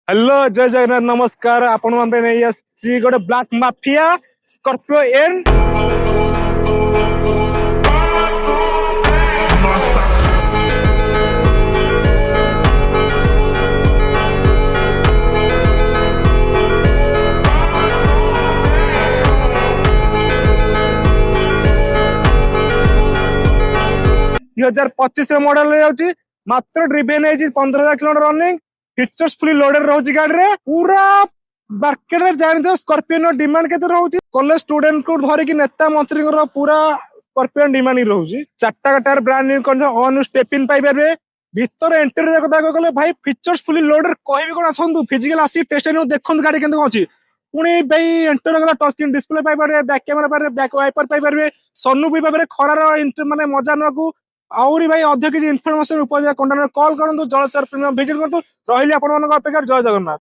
Hello जय जगन्नाथ नमस्कार आपण मन नहीं आसी गोटे black mafia Scorpio N 2025 model जाउची मात्र ड्रिवेन है 15,000 kilometre running features fully loaded रहउची गाड़ी रे पूरा मार्केट रे जानि दो स्कॉर्पियो डिमांड केते रहउची कॉलेज स्टूडेंट को धरि कि नेता मंत्री को पूरा स्कॉर्पियो डिमांड रहउची चारटा टायर ब्रांड न्यू कौन ऑन स्टेप इन पाई परबे भीतर इंटीरियर कथा कहले भाई फीचर्स फुली लोडेड कहबी कोन आसंतु फिजिकल आसी टेस्ट न्यू देखंतु गाड़ी केते अछि पुणी भाई इंटीरियर कथा टच स्क्रीन डिस्प्ले पाई परबे बैक कैमरा पाई बैक वाइपर पाई परबे सनू भी पाई परबे खरार माने मजा नकू आउरी भाई अधिक किसी इनफॉरमेशन उपजा कंटाक्ट कॉल करंतु जलसर प्रीमियम विजिट करंतु रहिली आपण मन अपेक्षा जय जगन्नाथ।